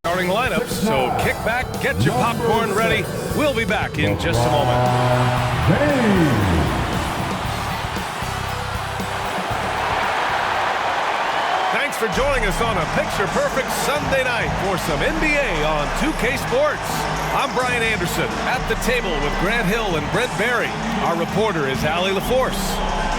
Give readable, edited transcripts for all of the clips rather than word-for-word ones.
Starting lineups, so kick back, get your popcorn ready. We'll be back in just a moment. Thanks for joining us on a picture-perfect Sunday night for some NBA on 2K Sports. I'm Brian Anderson at the table with Grant Hill and Brent Barry. Our reporter is Allie LaForce.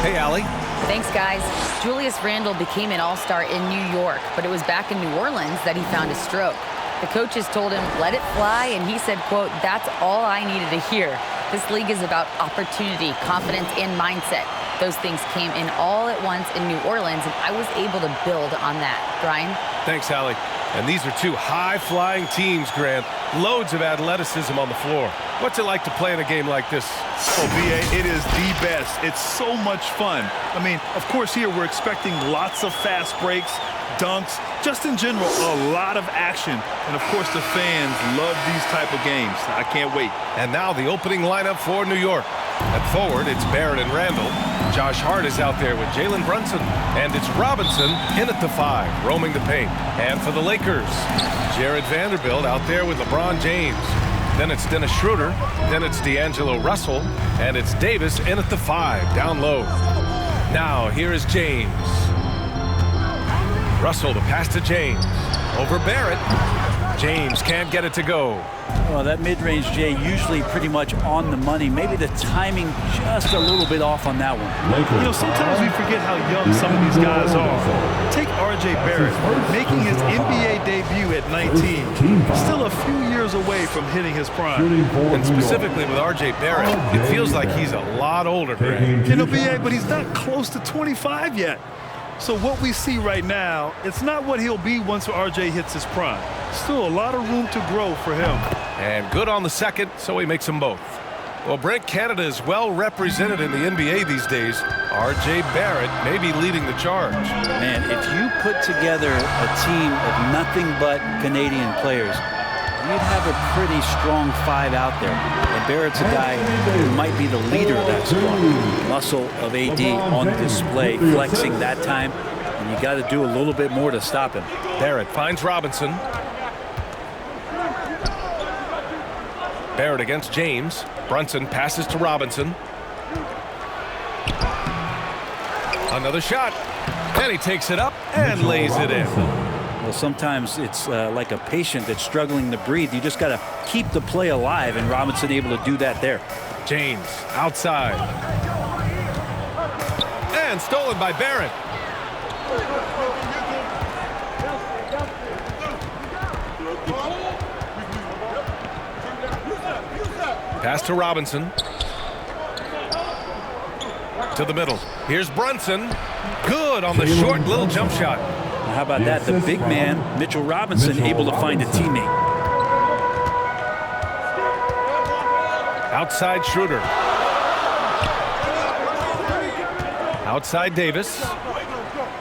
Hey, Allie. Thanks, guys. Julius Randle became an all-star in New York, but it was back in New Orleans that he found a stroke. The coaches told him, let it fly, and he said, quote, that's all I needed to hear. This league is about opportunity, confidence, and mindset. Those things came in all at once in New Orleans, and I was able to build on that. Brian? Thanks, Allie. And these are two high-flying teams, Grant. Loads of athleticism on the floor. What's it like to play in a game like this? Oh, B.A., it is the best. It's so much fun. I mean, of course, here we're expecting lots of fast breaks, dunks, just in general, a lot of action. And, of course, the fans love these type of games. I can't wait. And now the opening lineup for New York. At forward, it's Barrett and Randall. Josh Hart is out there with Jalen Brunson. And it's Robinson in at the 5, roaming the paint. And for the Lakers, Jared Vanderbilt out there with LeBron James. Then it's Dennis Schroeder. Then it's D'Angelo Russell. And it's Davis in at the 5, down low. Now, here is James. Russell, the pass to James. Over Barrett. James can't get it to go. Well, that mid-range, Jay, usually pretty much on the money. Maybe the timing just a little bit off on that one. You know, sometimes we forget how young some of these guys are. Take R.J. Barrett, making his NBA debut at 19. Still a few years away from hitting his prime. And specifically with R.J. Barrett, it feels like he's a lot older, Grant. You know, B.A., but he's not close to 25 yet. So what we see right now, it's not what he'll be once RJ hits his prime. Still a lot of room to grow for him. And good on the second, so he makes them both. Well, Brent, Canada is well represented in the NBA these days. R.J. Barrett may be leading the charge. Man, if you put together a team of nothing but Canadian players, you'd have a pretty strong 5 out there. And Barrett's a guy who might be the leader of that squad. Muscle of AD on display, flexing that time. And you got to do a little bit more to stop him. Barrett finds Robinson. Barrett against James. Brunson passes to Robinson. Another shot. And he takes it up and lays it in. Well, sometimes it's like a patient that's struggling to breathe. You just got to keep the play alive, and Robinson able to do that there. James outside. And stolen by Barrett. Pass to Robinson. To the middle. Here's Brunson. Good on the short little jump shot. How about that? The big man, Mitchell Robinson, able to find a teammate. Outside Schroeder. Outside Davis.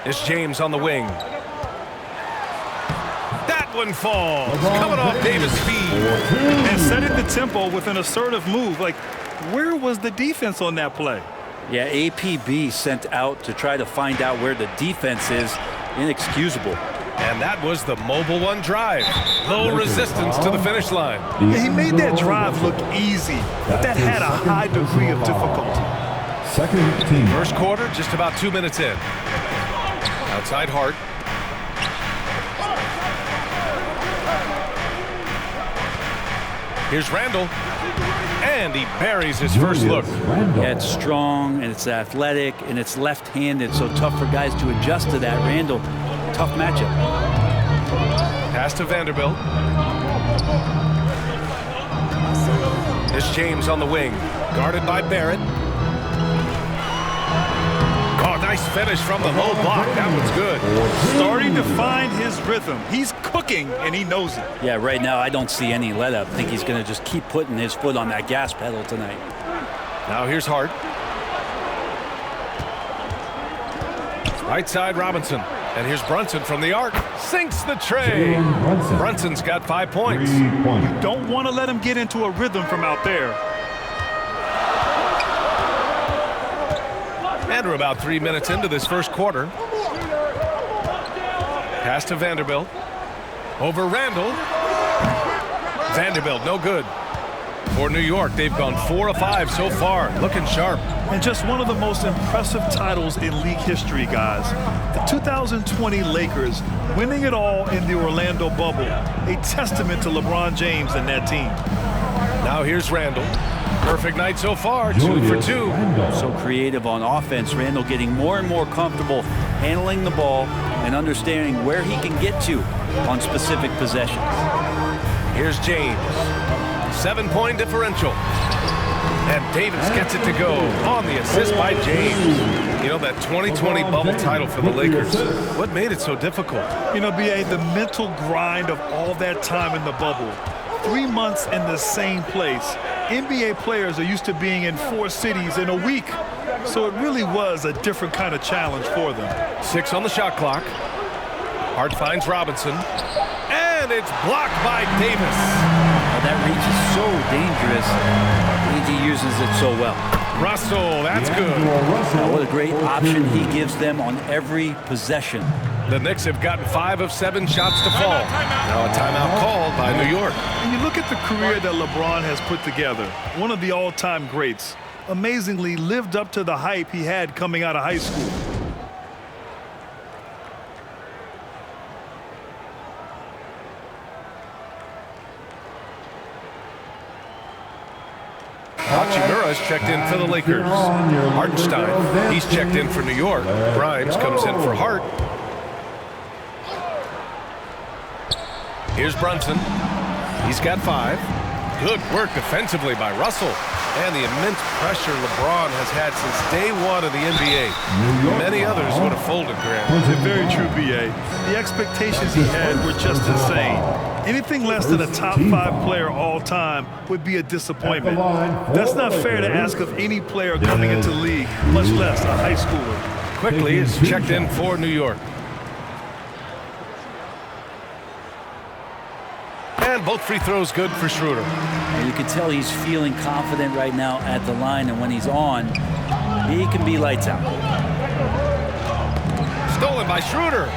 It's James on the wing. That one falls. Coming off Davis' feet. And setting the tempo with an assertive move. Like, where was the defense on that play? Yeah, APB sent out to try to find out where the defense is. Inexcusable. And that was the mobile one drive. Low resistance to the finish line. Yeah, he made that drive look easy, but that had a high degree of difficulty. Second team. First quarter, just about 2 minutes in. Outside Hart. Here's Randall. And he buries his first look. Yeah, it's strong, and it's athletic, and it's left-handed, so tough for guys to adjust to that. Randall, tough matchup. Pass to Vanderbilt. It's James on the wing, guarded by Barrett. Oh, nice finish from the low block. That one's good. Starting to find his rhythm. He's cooking, and he knows it. Yeah, right now I don't see any let-up. I think he's going to just keep putting his foot on that gas pedal tonight. Now here's Hart. Right side Robinson. And here's Brunson from the arc. Sinks the tray. Brunson's got 5 points. You don't want to let him get into a rhythm from out there. And we're about 3 minutes into this first quarter. Pass to Vanderbilt. Over Randall. Vanderbilt, no good. For New York, they've gone 4 of 5 so far, looking sharp. And just one of the most impressive titles in league history, guys. The 2020 Lakers winning it all in the Orlando bubble, a testament to LeBron James and that team. Now here's Randall. Perfect night so far, 2 for 2. So creative on offense. Randall getting more and more comfortable handling the ball and understanding where he can get to on specific possessions. Here's James. 7-point differential. And Davis gets it to go on the assist by James. You know, that 2020 bubble title for the Lakers. What made it so difficult? You know, B.A., the mental grind of all that time in the bubble. 3 months in the same place. NBA players are used to being in 4 cities in a week. So it really was a different kind of challenge for them. 6 on the shot clock. Hart finds Robinson. And it's blocked by Davis. Well, that reach is so dangerous. AD uses it so well. Russell, that's good. Now, what a great option he gives them on every possession. The Knicks have gotten 5 of 7 shots to fall. Now a timeout called by New York. And you look at the career that LeBron has put together. One of the all-time greats. Amazingly lived up to the hype he had coming out of high school. Hachimura's checked in for the Lakers. Hartenstein, he's checked in for New York. Grimes comes in for Hart. Here's Brunson. He's got 5. Good work defensively by Russell. And the immense pressure LeBron has had since day 1 of the NBA. Many others would have folded, Grant. Very true, B.A. The expectations he had were just insane. Anything less than a top 5 player all time would be a disappointment. That's not fair to ask of any player coming into the league, much less a high schooler. Quickly is checked in for New York. And both free throws good for Schroeder. And you can tell he's feeling confident right now at the line, and when he's on, he can be lights out. Stolen by Schroeder.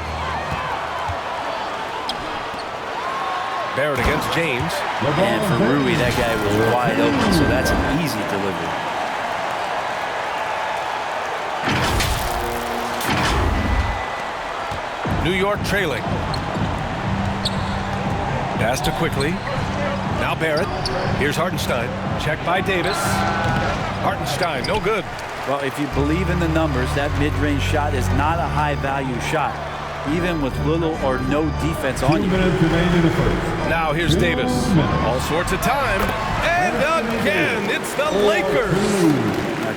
Barrett against James. And for Rui, that guy was wide open, so that's an easy delivery. New York trailing. Pass to Quickly. Now Barrett. Here's Hartenstein. Check by Davis. Hartenstein, no good. Well, if you believe in the numbers, that mid-range shot is not a high-value shot, even with little or no defense on you. Now here's Davis. All sorts of time. And again, it's the Lakers.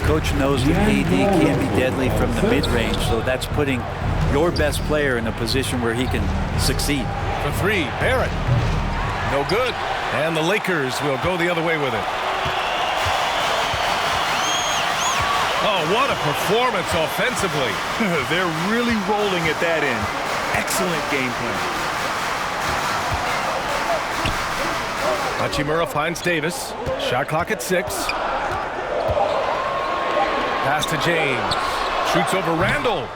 Coach knows that AD can't be deadly from the mid-range, so that's putting your best player in a position where he can succeed. For 3, Barrett. No good. And the Lakers will go the other way with it. Oh, what a performance offensively. They're really rolling at that end. Excellent game plan. Hachimura finds Davis. Shot clock at 6. Pass to James. Shoots over Randall.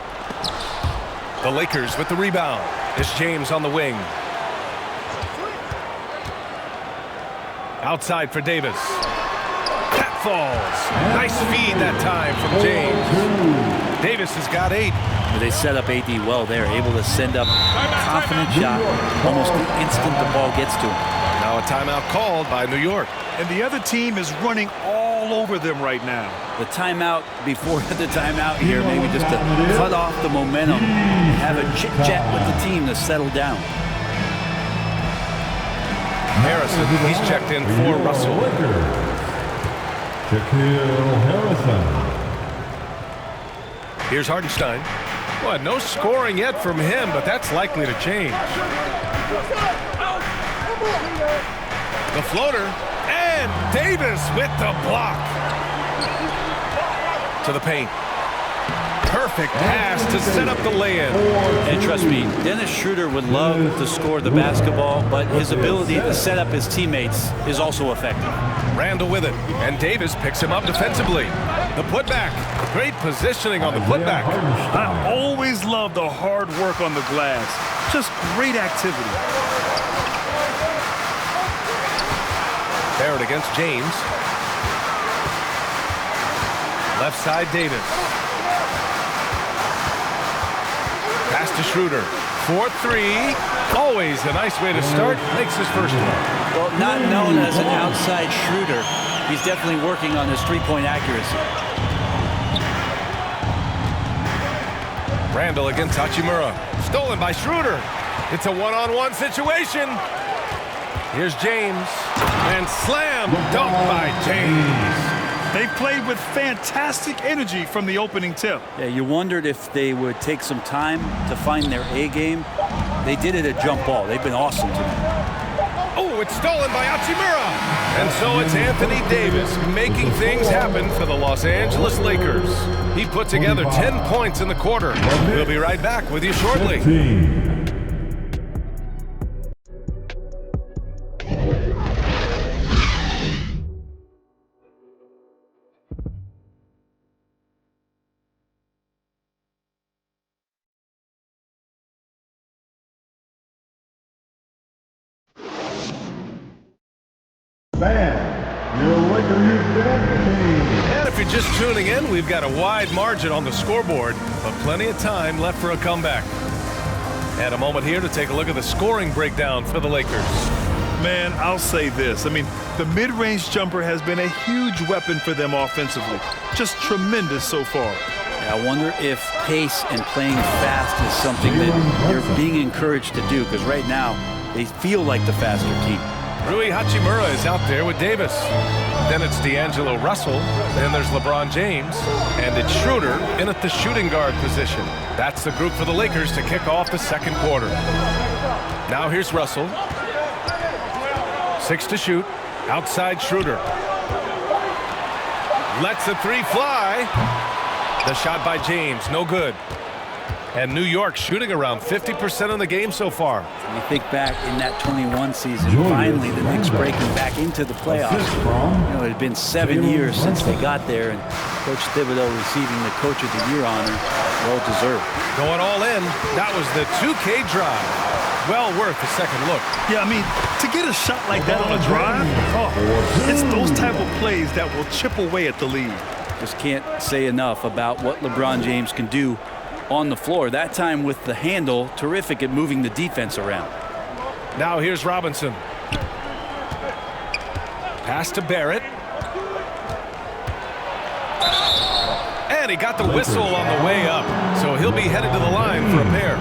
The Lakers with the rebound. It's James on the wing. Outside for Davis. That falls. Nice feed that time from James. Davis has got 8. They set up AD well there, able to send up a confident shot almost the instant the ball gets to him. Now a timeout called by New York. And the other team is running all over them right now. The timeout before the timeout here, maybe just to cut off the momentum, have a chit-chat with the team to settle down. Harrison, he's checked in for Russell. Here's Hartenstein. Well, no scoring yet from him, but that's likely to change. The floater, and Davis with the block. To the paint. Perfect pass to set up the lay-in. And trust me, Dennis Schroeder would love to score the basketball, but his ability to set up his teammates is also effective. Randall with it, and Davis picks him up defensively. The putback. Great positioning on the putback. I always love the hard work on the glass. Just great activity. Barrett against James. Left side, Davis. Pass to Schroeder. 4-3. Always a nice way to start. Makes his first one. Well, not known as an outside shooter, he's definitely working on his three-point accuracy. Randall against Hachimura. Stolen by Schroeder. It's a one-on-one situation. Here's James. And slam dunk by James. They played with fantastic energy from the opening tip. Yeah, you wondered if they would take some time to find their A game. They did it at jump ball. They've been awesome to me. Oh, it's stolen by Hachimura. And so it's Anthony Davis making things happen for the Los Angeles Lakers. He put together 10 points in the quarter. We'll be right back with you shortly. And if you're just tuning in, we've got a wide margin on the scoreboard, but plenty of time left for a comeback. And a moment here to take a look at the scoring breakdown for the Lakers. Man, I'll say this. I mean, the mid-range jumper has been a huge weapon for them offensively. Just tremendous so far. Yeah, I wonder if pace and playing fast is something that you're being encouraged to do, because right now they feel like the faster team. Rui Hachimura is out there with Davis. Then it's D'Angelo Russell. Then there's LeBron James. And it's Schroeder in at the shooting guard position. That's the group for the Lakers to kick off the second quarter. Now here's Russell. 6 to shoot. Outside Schroeder. Lets the three fly. The shot by James, no good. And New York shooting around 50% in the game so far. You think back in that 21 season, finally the Knicks breaking back into the playoffs. You know, it had been 7 years since they got there, and Coach Thibodeau receiving the Coach of the Year honor, well deserved. Going all in, that was the 2K drive. Well worth a second look. Yeah, I mean, to get a shot like that on a drive, it's those type of plays that will chip away at the lead. Just can't say enough about what LeBron James can do on the floor. That time with the handle, terrific at moving the defense around. Now here's Robinson. Pass to Barrett. And he got the whistle on the way up, so he'll be headed to the line for a pair.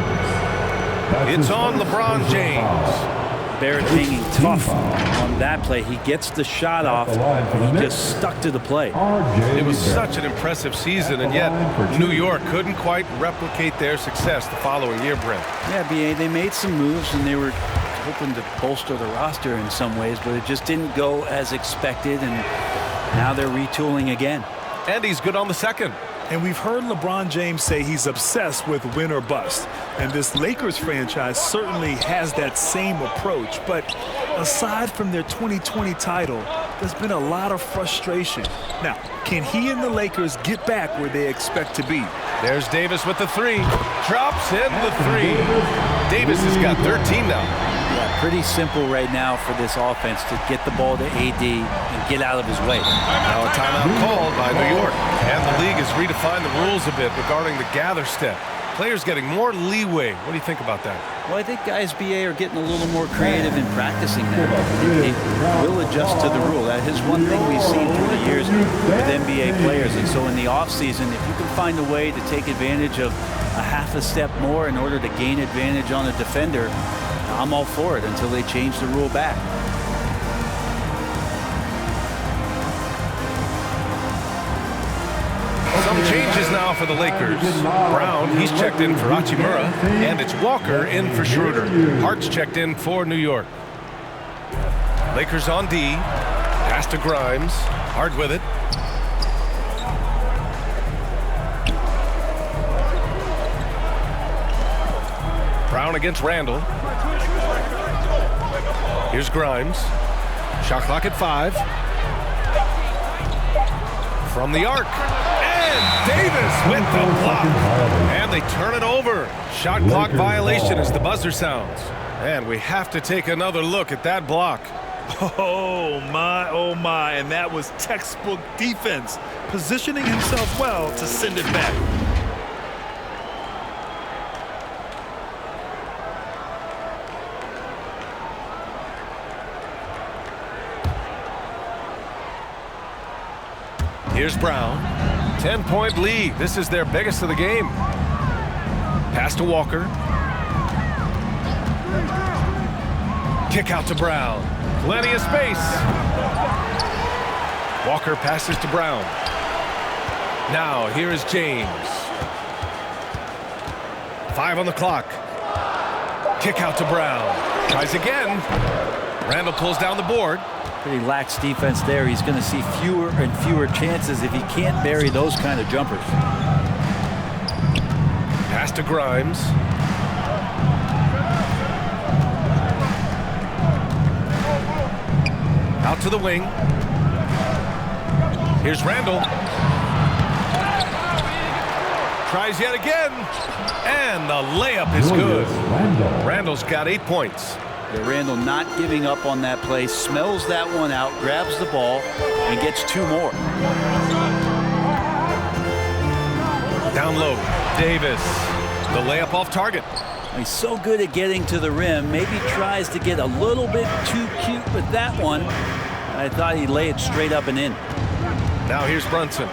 It's on LeBron James. Barrett hanging tough on that play. He gets the shot off. He just stuck to the play. It was such an impressive season, and yet New York couldn't quite replicate their success the following year, Brent. Yeah, B.A., they made some moves, and they were hoping to bolster the roster in some ways, but it just didn't go as expected, and now they're retooling again. And he's good on the second. And we've heard LeBron James say he's obsessed with win or bust. And this Lakers franchise certainly has that same approach. But aside from their 2020 title, there's been a lot of frustration. Now, can he and the Lakers get back where they expect to be? There's Davis with the three. Drops in the three. Davis has got 13 now. Yeah, pretty simple right now for this offense to get the ball to AD and get out of his way. Now a timeout called by New York. And the league has redefined the rules a bit regarding the gather step. Players getting more leeway. What do you think about that? Well, I think guys, B.A., are getting a little more creative in practicing that. They will adjust to the rule. That is one thing we've seen through the years with NBA players. And so in the offseason, if you can find a way to take advantage of a half a step more in order to gain advantage on a defender, I'm all for it until they change the rule back. Some changes now for the Lakers. Brown, he's checked in for Hachimura, and it's Walker in for Schroeder. Hart's checked in for New York. Lakers on D. Pass to Grimes. Hart with it. Brown against Randall. Here's Grimes. Shot clock at 5. From the arc. And Davis with the block. And they turn it over. Shot clock violation as the buzzer sounds. And we have to take another look at that block. Oh my, and that was textbook defense, positioning himself well to send it back. Here's Brown. 10-point lead. This is their biggest of the game. Pass to Walker. Kick out to Brown. Plenty of space. Walker passes to Brown. Now here is James. 5 on the clock. Kick out to Brown. Tries again. Randall pulls down the board. Pretty lax defense there. He's going to see fewer and fewer chances if he can't bury those kind of jumpers. Pass to Grimes. Out to the wing. Here's Randall. Tries yet again. And the layup is good. Randall's got 8 points. Yeah, Randall not giving up on that play. Smells that one out, grabs the ball, and gets 2 more. Down low. Davis. The layup off target. He's so good at getting to the rim. Maybe tries to get a little bit too cute with that one. I thought he'd lay it straight up and in. Now here's Brunson.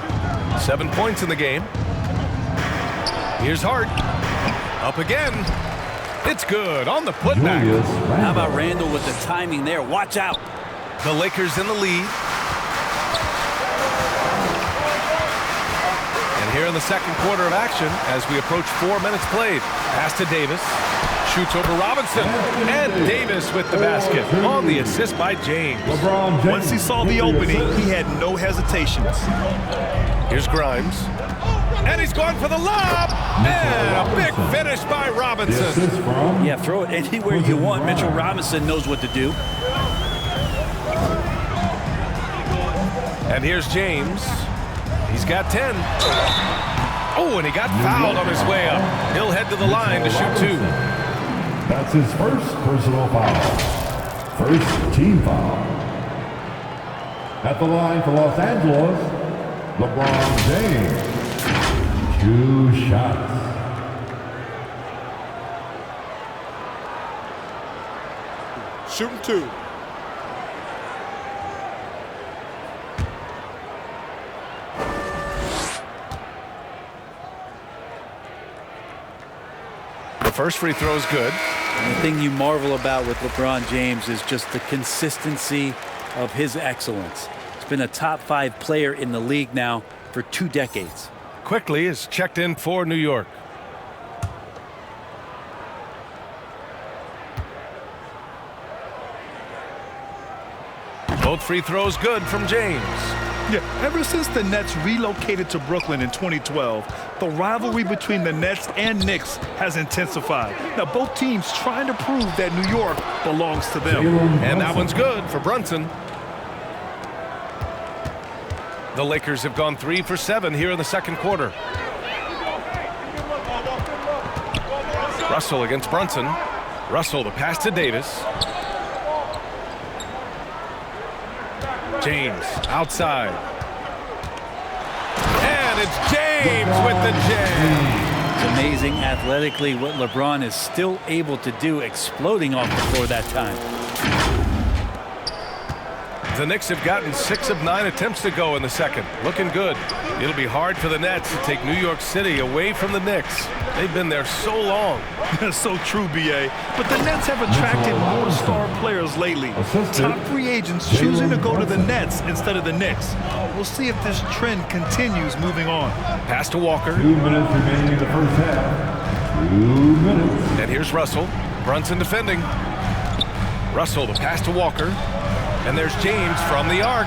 7 points in the game. Here's Hart. Up again. It's good on the putback. How about Randall with the timing there? Watch out. The Lakers in the lead. And here in the second quarter of action, as we approach 4 minutes played. Pass to Davis. Shoots over Robinson. And Davis with the basket on the assist by James. Once he saw the opening, he had no hesitations. Here's Grimes. And he's going for the lob. And a big finish by Robinson. Yeah, throw it anywhere you want. Mitchell Robinson knows what to do. And here's James. He's got 10. Oh, and he got fouled on his way up. He'll head to the line to shoot 2. That's his first personal foul. First team foul. At the line for Los Angeles, LeBron James. 2 shots. Shooting 2. The first free throw is good. And the thing you marvel about with LeBron James is just the consistency of his excellence. He's been a top 5 player in the league now for 2 decades. Quickly is checked in for New York. Both free throws good from James. Yeah, ever since the Nets relocated to Brooklyn in 2012, the rivalry between the Nets and Knicks has intensified. Now, both teams trying to prove that New York belongs to them. And that one's good for Brunson. The Lakers have gone 3 for 7 here in the second quarter. Russell against Brunson. Russell, the pass to Davis. James outside. And it's James with the jam. It's amazing athletically what LeBron is still able to do, exploding off the floor that time. The Knicks have gotten 6 of 9 attempts to go in the second. Looking good. It'll be hard for the Nets to take New York City away from the Knicks. They've been there so long. That's so true, B.A. But the Nets have attracted more star players lately. Top free agents choosing to go to the Nets instead of the Knicks. We'll see if this trend continues moving on. Pass to Walker. 2 minutes remaining in the first half. 2 minutes. And here's Russell. Brunson defending. Russell, the pass to Walker. And there's James from the arc.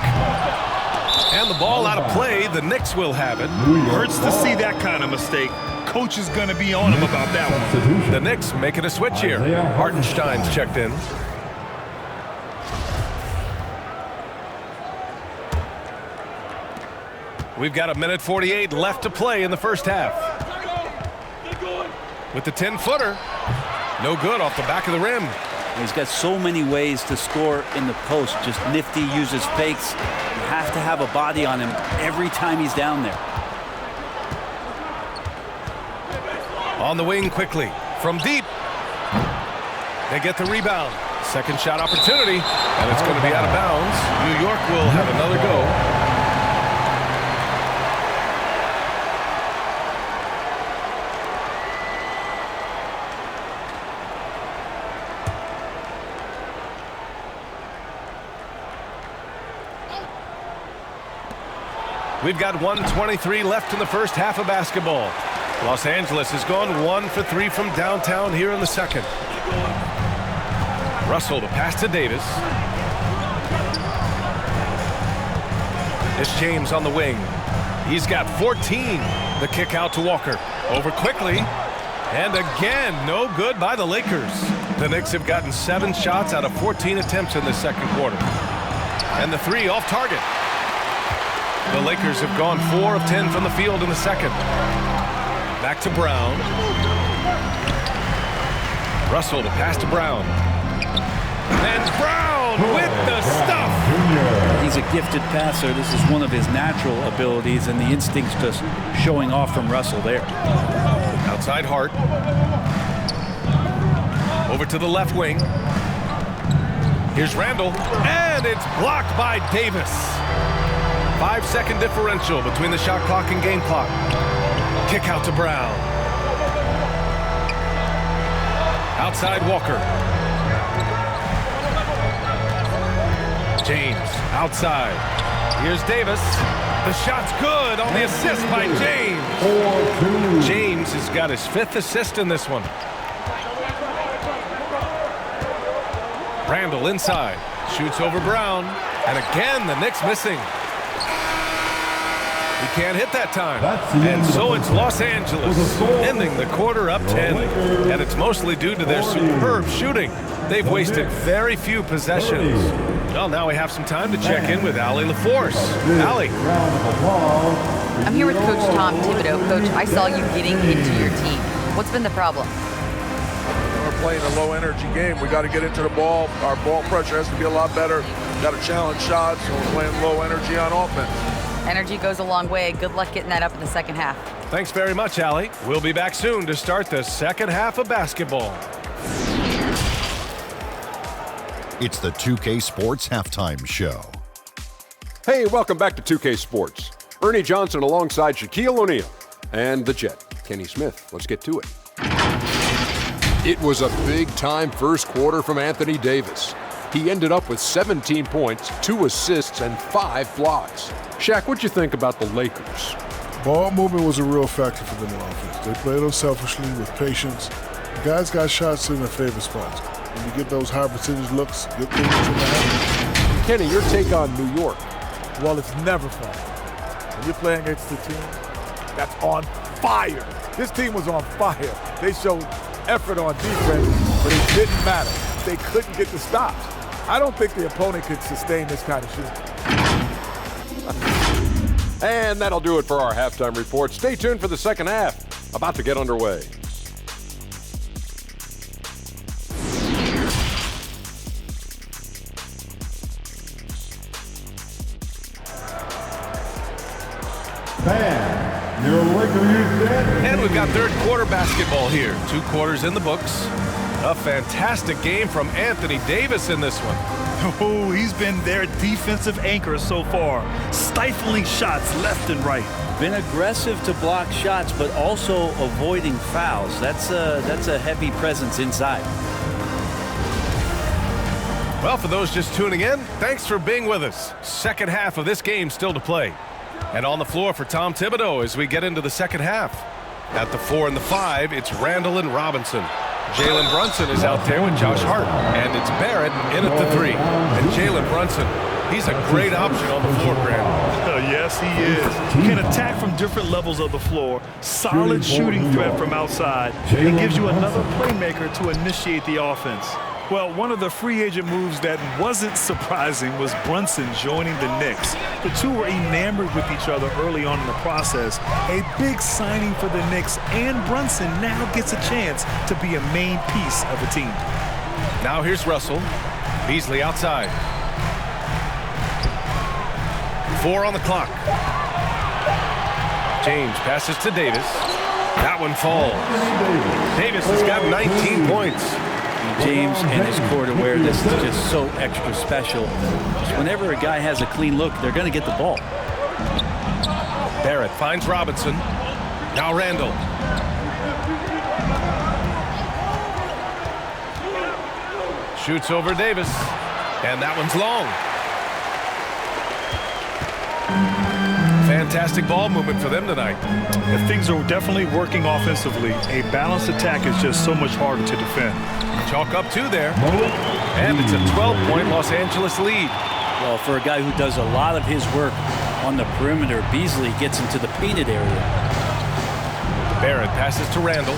And the ball out of play. The Knicks will have it. Hurts to see that kind of mistake. Coach is going to be on him about that one. The Knicks making a switch here. Hartenstein's checked in. We've got 1:48 left to play in the first half. With the 10-footer, no good off the back of the rim. He's got so many ways to score in the post. Just nifty, uses fakes. You have to have a body on him every time he's down there. On the wing quickly from deep. They get the rebound. Second shot opportunity, and it's going to be out of bounds. New York will have another go. We've got 1:23 left in the first half of basketball. Los Angeles has gone 1 for 3 from downtown here in the second. Russell to pass to Davis. It's James on the wing. He's got 14. The kick out to Walker. Over quickly. And again, no good by the Lakers. The Knicks have gotten 7 shots out of 14 attempts in the second quarter. And the 3 off target. The Lakers have gone 4 of 10 from the field in the second. Back to Brown. Russell to pass to Brown. And Brown with the stuff. He's a gifted passer. This is one of his natural abilities, and the instinct's just showing off from Russell there. Outside Hart. Over to the left wing. Here's Randall. And it's blocked by Davis. 5-second differential between the shot clock and game clock. Kick out to Brown. Outside Walker. James outside. Here's Davis. The shot's good on the assist by James. James has got his 5th assist in this one. Randall inside. Shoots over Brown. And again, the Knicks missing. He can't hit that time. And so it's Los Angeles ending the quarter up 10. And it's mostly due to their superb shooting. They've wasted very few possessions. Well, now we have some time to check in with Allie LaForce. Allie. I'm here with Coach Tom Thibodeau. Coach, I saw you getting into your team. What's been the problem? We're playing a low-energy game. We got to get into the ball. Our ball pressure has to be a lot better. Got to challenge shots, and we're playing low energy on offense. Energy goes a long way. Good luck getting that up in the second half. Thanks very much, Allie. We'll be back soon to start the second half of basketball. It's the 2K Sports Halftime Show. Hey, welcome back to 2K Sports. Ernie Johnson alongside Shaquille O'Neal and the Jet, Kenny Smith. Let's get to it. It was a big-time first quarter from Anthony Davis. He ended up with 17 points, 2 assists, and 5 blocks. Shaq, what'd you think about the Lakers? Ball movement was a real factor for them on offense. They played unselfishly with patience. The guys got shots in their favorite spots. When you get those high percentage looks, good things tend to happen. Kenny, your take on New York. Well, it's never fun. When you're playing against a team that's on fire. This team was on fire. They showed effort on defense, but it didn't matter. They couldn't get the stops. I don't think the opponent could sustain this kind of shooting. And that'll do it for our halftime report. Stay tuned for the second half. About to get underway. And we've got third quarter basketball here. 2 quarters in the books. A fantastic game from Anthony Davis in this one. Oh, he's been their defensive anchor so far. Stifling shots left and right. Been aggressive to block shots, but also avoiding fouls. That's a heavy presence inside. Well, for those just tuning in, thanks for being with us. Second half of this game still to play. And on the floor for Tom Thibodeau as we get into the second half. At the 4 and the 5, it's Randall and Robinson. Jalen Brunson is out there with Josh Hart. And it's Barrett in at the 3. And Jalen Brunson, he's a great option on the floor, Grant. Yes, he is. He can attack from different levels of the floor. Solid shooting threat from outside. And gives you another playmaker to initiate the offense. Well, one of the free agent moves that wasn't surprising was Brunson joining the Knicks. The two were enamored with each other early on in the process. A big signing for the Knicks, and Brunson now gets a chance to be a main piece of the team. Now here's Russell. Beasley outside. 4 on the clock. James passes to Davis. That one falls. Davis has got 19 points. James and his court awareness is just so extra special. Just whenever a guy has a clean look, they're going to get the ball. Barrett finds Robinson. Now Randall. Shoots over Davis. And that one's long. Fantastic ball movement for them tonight. And things are definitely working offensively. A balanced attack is just so much harder to defend. Chalk up 2 there. And it's a 12-point Los Angeles lead. Well, for a guy who does a lot of his work on the perimeter, Beasley gets into the painted area. Barrett passes to Randall.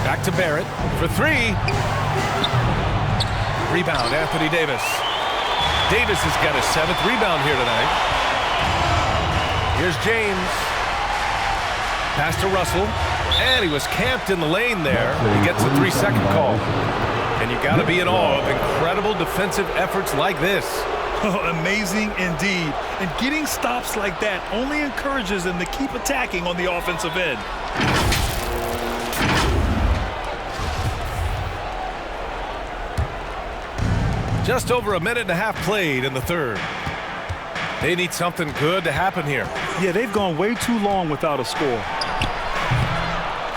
Back to Barrett for 3. Rebound, Anthony Davis. Davis has got his 7th rebound here tonight. Here's James. Pass to Russell. And he was camped in the lane there. He gets a 3-second call. And you got to be in awe of incredible defensive efforts like this. Amazing indeed. And getting stops like that only encourages them to keep attacking on the offensive end. Just over a minute and a half played in the third. They need something good to happen here. Yeah, they've gone way too long without a score.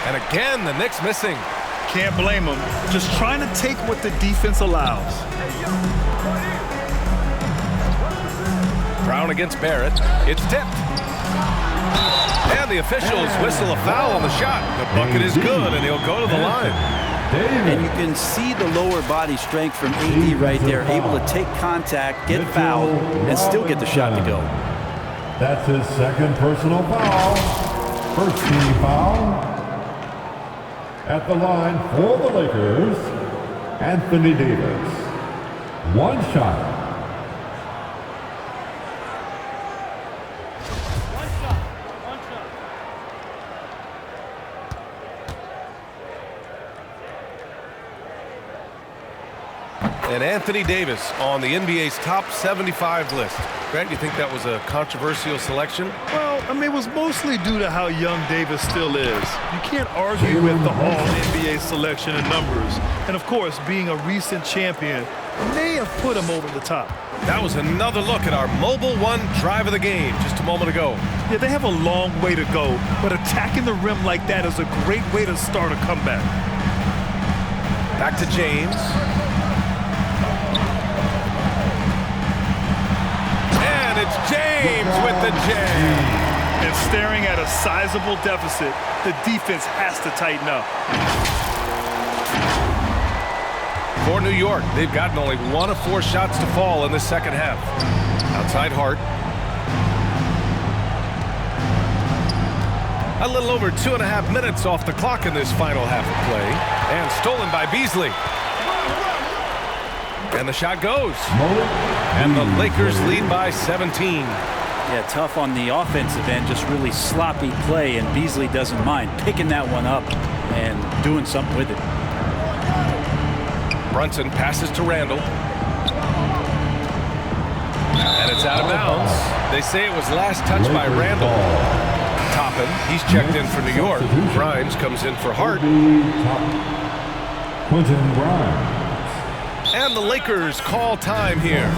And again, the Knicks missing. Can't blame them. Just trying to take what the defense allows. Brown against Barrett. It's tipped. And the officials whistle a foul on the shot. The bucket is good, and he'll go to the line. And you can see the lower body strength from AD right there, able to take contact, get fouled, and still get the shot to go. That's his 2nd personal foul. First team foul. At the line for the Lakers, Anthony Davis. 1 shot. And Anthony Davis on the NBA's top 75 list. Grant, you think that was a controversial selection? Well, I mean, it was mostly due to how young Davis still is. You can't argue with the All-NBA selection and numbers. And, of course, being a recent champion may have put him over the top. That was another look at our Mobile One drive of the game just a moment ago. Yeah, they have a long way to go, but attacking the rim like that is a great way to start a comeback. Back to James. And it's James with the jam. And staring at a sizable deficit, the defense has to tighten up. For New York, they've gotten only 1 of 4 shots to fall in the second half. Outside Hart. A little over 2.5 minutes off the clock in this final half of play. And stolen by Beasley. And the shot goes. And the Lakers lead by 17. Yeah, tough on the offensive end, just really sloppy play, and Beasley doesn't mind picking that one up and doing something with it. Brunson passes to Randall. And it's out of bounds. They say it was last touched by Randall. Toppin, he's checked in for New York. Grimes comes in for Hart. Quentin Grimes. And the Lakers call time here.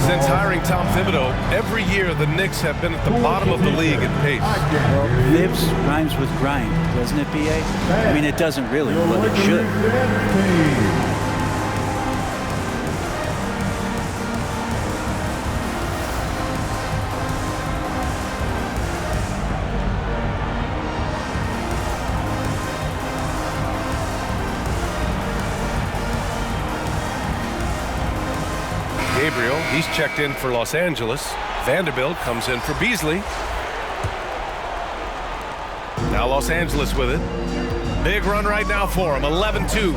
Since hiring Tom Thibodeau, every year the Knicks have been at the bottom of the league in pace. Well, Thibs rhymes with grind, doesn't it, B.A.? I mean, it doesn't really, but it should. Gabriel, he's checked in for Los Angeles. Vanderbilt comes in for Beasley. Now Los Angeles with it. Big run right now for him, 11-2.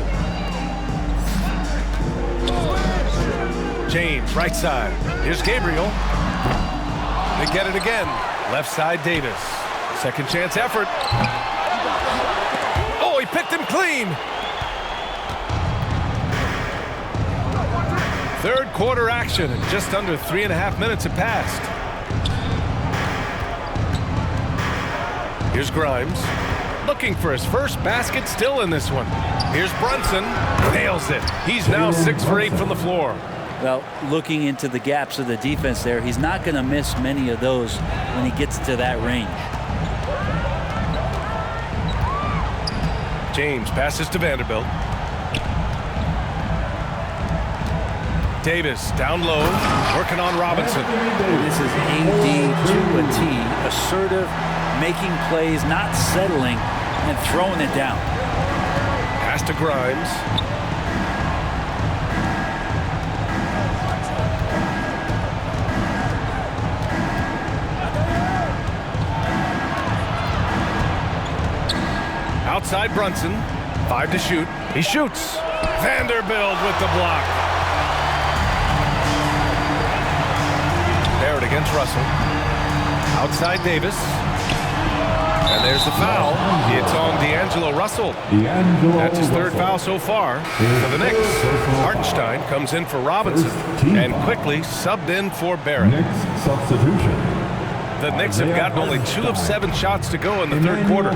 James, right side. Here's Gabriel. They get it again. Left side, Davis. Second chance effort. Oh, he picked him clean. Third quarter action, and just under 3.5 minutes have passed. Here's Grimes, looking for his first basket, still in this one. Here's Brunson, nails it. He's now 6 for 8 from the floor. Well, looking into the gaps of the defense there, he's not going to miss many of those when he gets to that range. James passes to Vanderbilt. Davis down low, working on Robinson. This is AD to a T, assertive, making plays, not settling, and throwing it down. Pass to Grimes. Outside Brunson, 5 to shoot. He shoots. Vanderbilt with the block. Barrett against Russell. Outside Davis. And there's the foul. It's on D'Angelo Russell. That's his third foul so far for the Knicks. Hartenstein comes in for Robinson and quickly subbed in for Barrett. Substitution. The Knicks have gotten only 2 of 7 shots to go in the third quarter.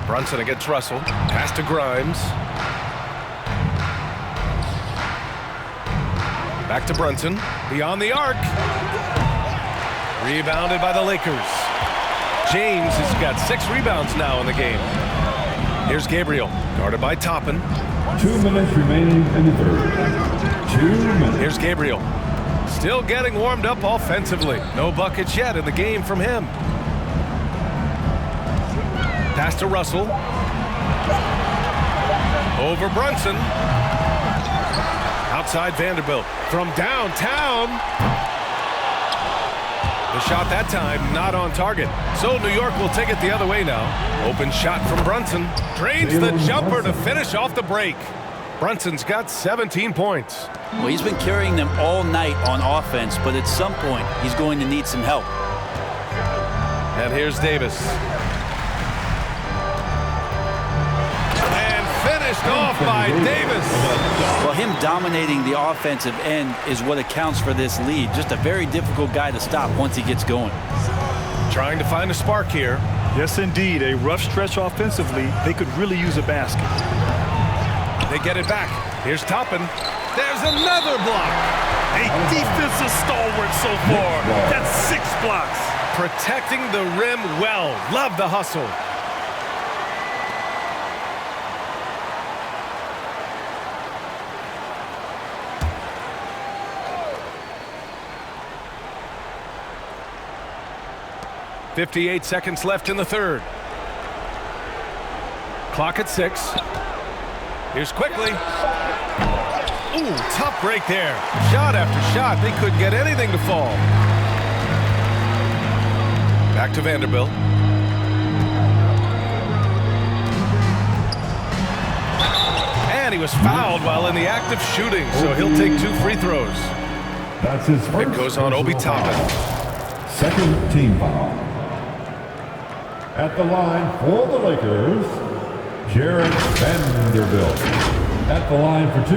Brunson against Russell. Pass to Grimes. Back to Brunson. Beyond the arc. Rebounded by the Lakers. James has got 6 rebounds now in the game. Here's Gabriel, guarded by Toppin. 2 minutes remaining in the third. 2 minutes. Here's Gabriel. Still getting warmed up offensively. No buckets yet in the game from him. Pass to Russell. Over Brunson. Outside Vanderbilt. From downtown. The shot that time not on target. So New York will take it the other way now. Open shot from Brunson. Drains the jumper to finish off the break. Brunson's got 17 points. Well, he's been carrying them all night on offense, but at some point he's going to need some help. And here's Davis. Finished off by Davis. Well, him dominating the offensive end is what accounts for this lead. Just a very difficult guy to stop once he gets going. Trying to find a spark here. Yes, indeed. A rough stretch offensively. They could really use a basket. They get it back. Here's Toppin. There's another block. A defensive stalwart so far. That's 6 blocks. Protecting the rim well. Love the hustle. .58 seconds left in the third. Clock at 6. Here's quickly. Ooh, tough break there. Shot after shot. They couldn't get anything to fall. Back to Vanderbilt. And he was fouled while in the act of shooting, so he'll take 2 free throws. That's his first. It goes on Obi Toppin. Second team foul. At the line for the Lakers, Jarrett Vanderbilt. At the line for 2.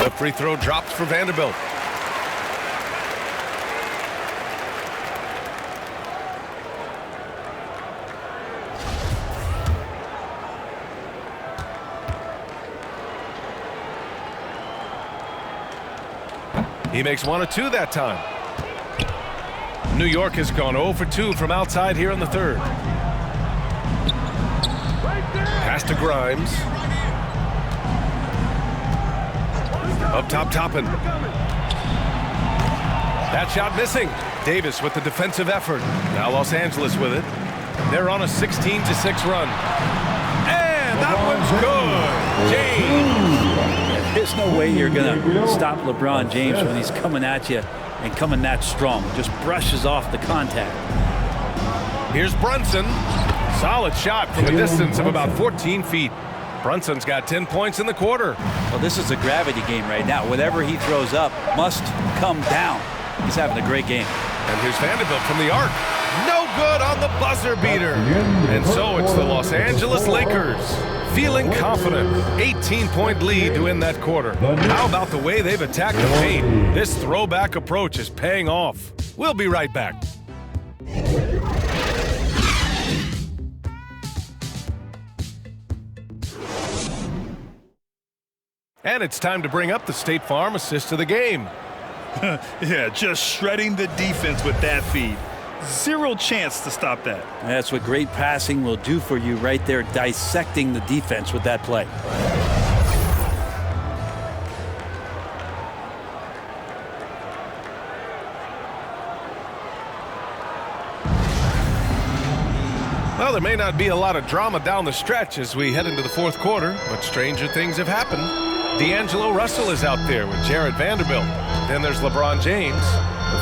The free throw drops for Vanderbilt. He makes 1 of 2 that time. New York has gone 0 for 2 from outside here in the third. Pass to Grimes. Up top, Toppin. That shot missing. Davis with the defensive effort. Now Los Angeles with it. They're on a 16-6 run. And that one's good. James. There's no way you're going to stop LeBron James when he's coming at you and coming that strong. Just brushes off the contact. Here's Brunson. Solid shot from a distance of about 14 feet. Brunson's got 10 points in the quarter. Well, this is a gravity game right now. Whatever he throws up must come down. He's having a great game. And here's Vanderbilt from the arc. No good on the buzzer beater. And so it's the Los Angeles Lakers feeling confident. 18-point lead to win that quarter. How about the way they've attacked the paint? This throwback approach is paying off. We'll be right back. And it's time to bring up the State Farm assist of the game. Yeah, just shredding the defense with that feed. Zero chance to stop that. That's what great passing will do for you right there, dissecting the defense with that play. Well, there may not be a lot of drama down the stretch as we head into the fourth quarter, but stranger things have happened. D'Angelo Russell is out there with Jared Vanderbilt. Then there's LeBron James.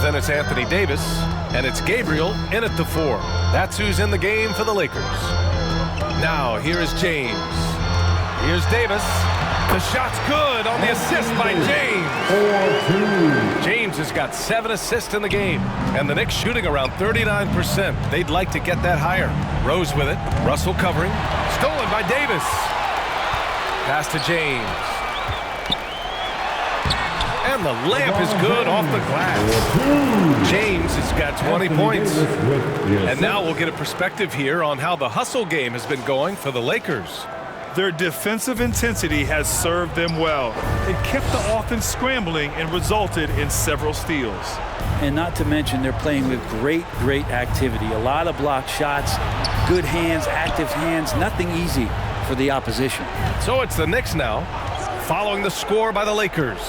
Then it's Anthony Davis. And it's Gabriel in at the 4. That's who's in the game for the Lakers. Now, here is James. Here's Davis. The shot's good on the assist by James. James has got 7 assists in the game. And the Knicks shooting around 39%. They'd like to get that higher. Rose with it. Russell covering. Stolen by Davis. Pass to James. And the layup is good off the glass. James has got 20 points. And now we'll get a perspective here on how the hustle game has been going for the Lakers. Their defensive intensity has served them well. It kept the offense scrambling and resulted in several steals. And not to mention they're playing with great activity. A lot of blocked shots, good hands, active hands, nothing easy for the opposition. So it's the Knicks now, following the score by the Lakers.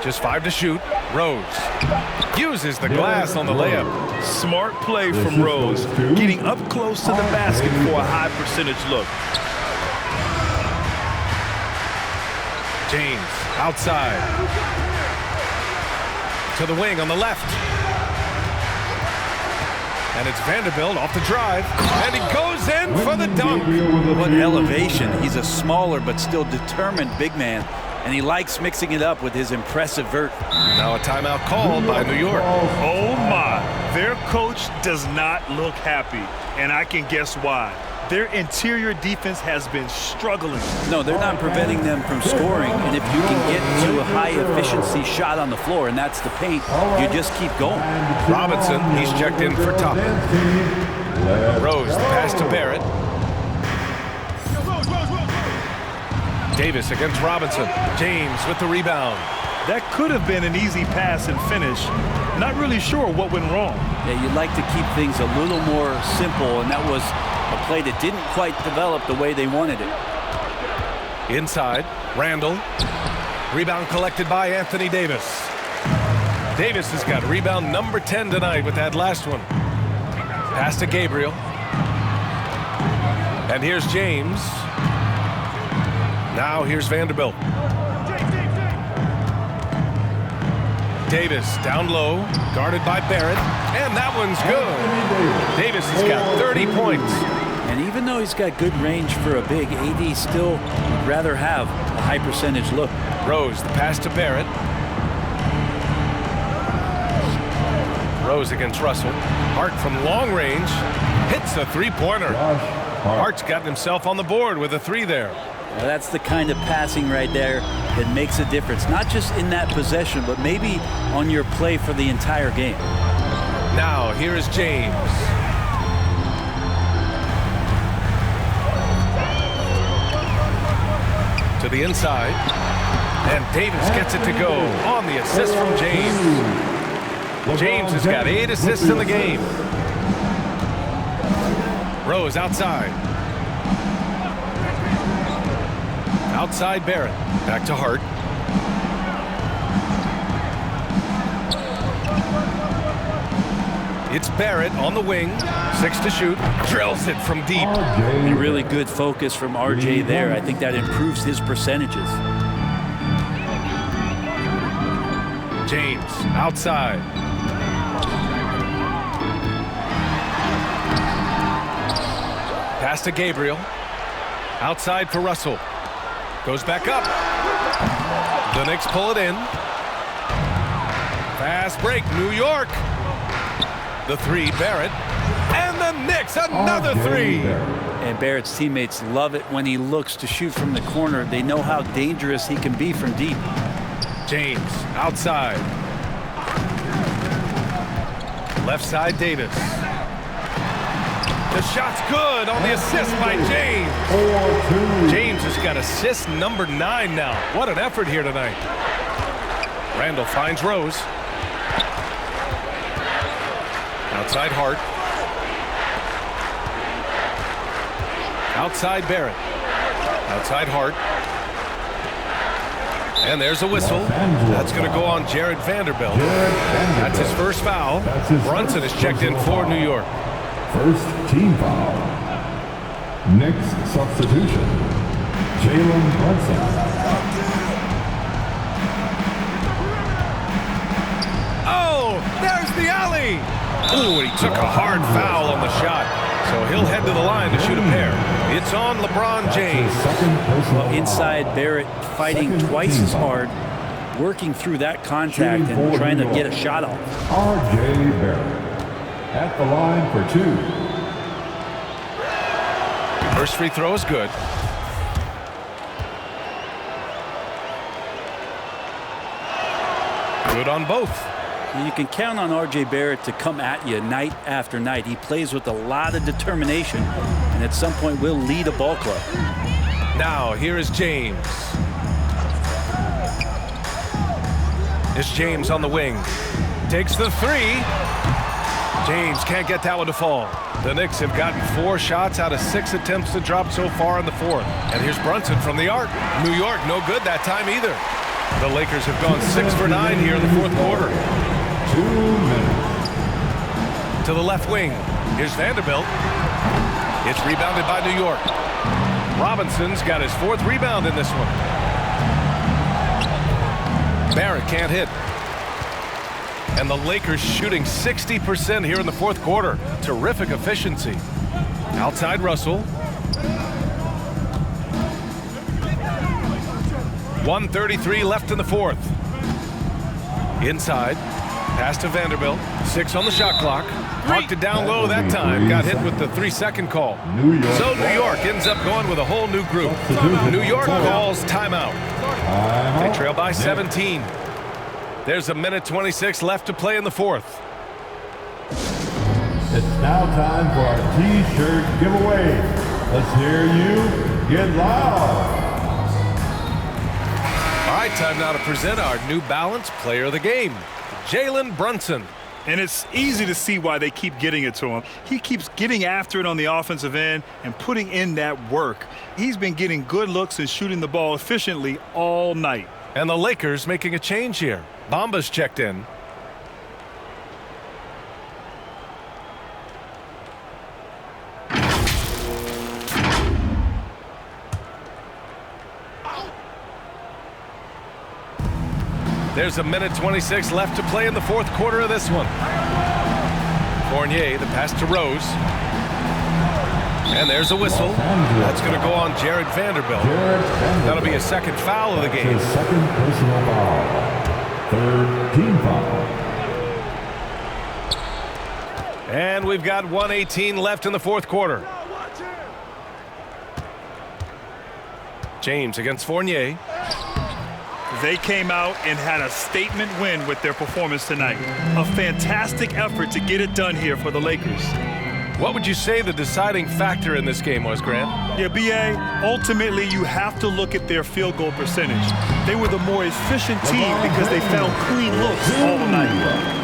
Just 5 to shoot. Rose uses the glass on the layup. Smart play from Rose, getting up close to the basket for a high percentage look. James outside to the wing on the left. And it's Vanderbilt off the drive. And he goes in for the dunk. What elevation. He's a smaller but still determined big man. And he likes mixing it up with his impressive vert. Now a timeout called by New York. Oh my, their coach does not look happy, and I can guess why. Their interior defense has been struggling. No, they're not preventing them from scoring, and if you can get to a high-efficiency shot on the floor, and that's the paint, you just keep going. Robinson, he's checked in for top. Rose, the pass to Barrett. Davis against Robinson. James with the rebound. That could have been an easy pass and finish. Not really sure what went wrong. Yeah, you'd like to keep things a little more simple, and that was a play that didn't quite develop the way they wanted it. Inside, Randall. Rebound collected by Anthony Davis. Davis has got rebound number 10 tonight with that last one. Pass to Gabriel. And here's James. Now here's Vanderbilt. Davis down low, guarded by Barrett, and that one's good. Davis has got 30 points. And even though he's got good range for a big, AD still would rather have a high percentage look. Rose, the pass to Barrett. Rose against Russell. Hart from long range hits a three-pointer. Hart's gotten himself on the board with a 3 there. Well, that's the kind of passing right there that makes a difference, not just in that possession, but maybe on your play for the entire game. Now, here is James. To the inside. And Davis gets it to go on the assist from James. James has got 8 assists in the game. Rose outside. Outside Barrett. Back to Hart. It's Barrett on the wing. 6 to shoot. Drills it from deep. A really good focus from RJ there. I think that improves his percentages. James outside. Pass to Gabriel. Outside for Russell. Goes back up. The Knicks pull it in. Fast break, New York. The 3, Barrett. And the Knicks, another 3. And Barrett's teammates love it when he looks to shoot from the corner. They know how dangerous he can be from deep. James outside. Left side, Davis. The shot's good on the assist by James. James has got assist number 9 now. What an effort here tonight. Randall finds Rose. Outside Hart. Outside Barrett. Outside Hart. And there's a whistle. That's going to go on Jared Vanderbilt. That's his first foul. Brunson is checked in for New York. First team foul. Knicks substitution. Jalen Brunson. Oh, there's the alley. Ooh, he took a hard foul on the shot. So he'll head to the line to shoot a pair. It's on LeBron James. Well, inside, Barrett fighting twice as hard, working through that contact and trying to get a shot off. RJ Barrett at the line for 2. First free throw is good. Good on both. You can count on RJ Barrett to come at you night after night. He plays with a lot of determination, and at some point will lead a ball club. Now here is James. It's James on the wing. Takes the 3. James can't get that one to fall. The Knicks have gotten 4 shots out of 6 attempts to drop so far in the 4th. And here's Brunson from the arc. New York, no good that time either. The Lakers have gone 6 for 9 here in the 4th quarter. 2 minutes. To the left wing. Here's Vanderbilt. It's rebounded by New York. Robinson's got his 4th rebound in this one. Barrett can't hit. And the Lakers shooting 60% here in the 4th quarter. Terrific efficiency. Outside Russell. 1:33 left in the 4th. Inside. Pass to Vanderbilt. 6 on the shot clock. Marked it down low that time. Got hit with the 3-second call. So New York ends up going with a whole new group. New York calls timeout. They trail by 17. There's a minute 26 left to play in the 4th. It's now time for our T-shirt giveaway. Let's hear you get loud. All right, time now to present our New Balance Player of the Game, Jalen Brunson. And it's easy to see why they keep getting it to him. He keeps getting after it on the offensive end and putting in that work. He's been getting good looks and shooting the ball efficiently all night. And the Lakers making a change here. Bamba's checked in. There's a minute 26 left to play in the 4th quarter of this one. Fournier, the pass to Rose. And there's a whistle. That's going to go on Jared Vanderbilt. That'll be a 2nd foul of the game. His 2nd personal foul. 3rd team foul. And we've got 1:18 left in the 4th quarter. James against Fournier. They came out and had a statement win with their performance tonight. A fantastic effort to get it done here for the Lakers. What would you say the deciding factor in this game was, Grant? Yeah, B.A., ultimately you have to look at their field goal percentage. They were the more efficient team because they found clean looks all night.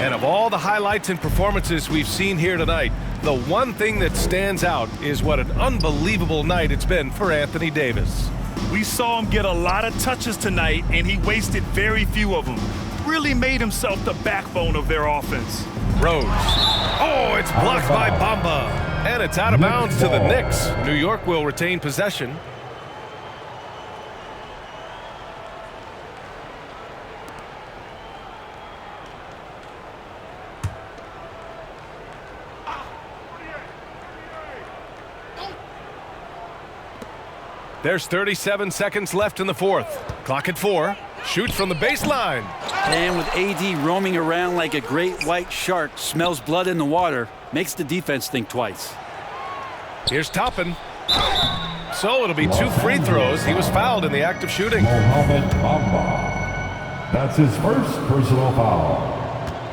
And of all the highlights and performances we've seen here tonight, the one thing that stands out is what an unbelievable night it's been for Anthony Davis. We saw him get a lot of touches tonight, and he wasted very few of them. really made himself the backbone of their offense. Rose. Oh, it's blocked by Bamba. And it's out of bounds to the Knicks. New York will retain possession. There's 37 seconds left in the fourth. Clock at 4. Shoots from the baseline. And with AD roaming around like a great white shark, smells blood in the water, makes the defense think twice. Here's Toppin. So it'll be 2 free throws. He was fouled in the act of shooting. Mohamed Bamba. That's his first personal foul.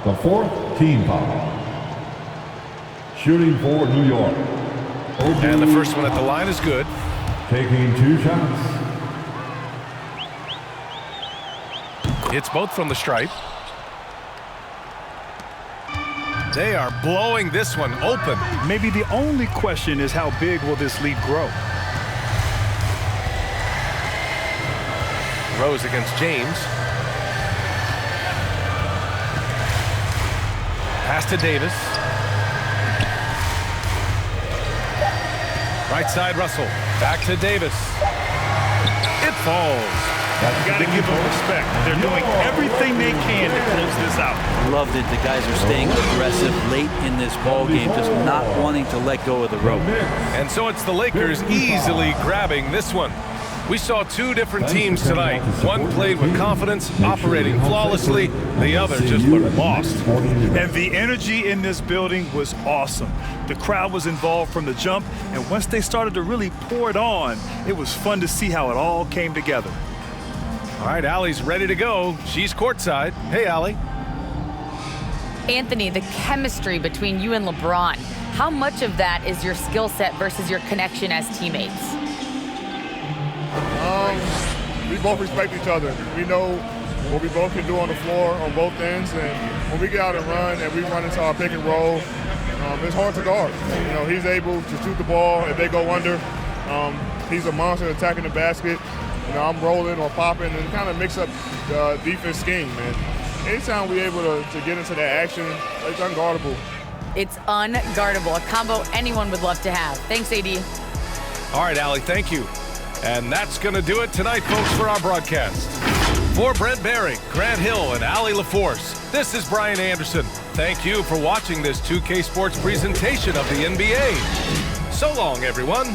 The 4th team foul. Shooting for New York. And the first one at the line is good. Taking 2 shots. It's both from the stripe. They are blowing this one open. Maybe the only question is how big will this lead grow? Rose against James. Pass to Davis. Right side Russell. Back to Davis. It falls. You got to give them respect. They're doing everything they can to close this out. Loved it. The guys are staying aggressive late in this ball game, just not wanting to let go of the rope. And so it's the Lakers easily grabbing this one. We saw 2 different teams tonight. One played with confidence, operating flawlessly. The other just looked lost. And the energy in this building was awesome. The crowd was involved from the jump, and once they started to really pour it on, it was fun to see how it all came together. All right, Allie's ready to go. She's courtside. Hey, Allie. Anthony, the chemistry between you and LeBron, how much of that is your skill set versus your connection as teammates? We both respect each other. We know what we both can do on the floor on both ends, and when we get out and run and we run into our pick and roll, it's hard to guard. You know, he's able to shoot the ball if they go under. He's a monster attacking the basket. You know, I'm rolling or popping and kind of mix up the defense scheme, man. Anytime we're able to get into that action, it's unguardable. It's unguardable, a combo anyone would love to have. Thanks, AD. All right, Allie, thank you. And that's going to do it tonight, folks, for our broadcast. For Brent Barry, Grant Hill, and Allie LaForce, this is Brian Anderson. Thank you for watching this 2K Sports presentation of the NBA. So long, everyone.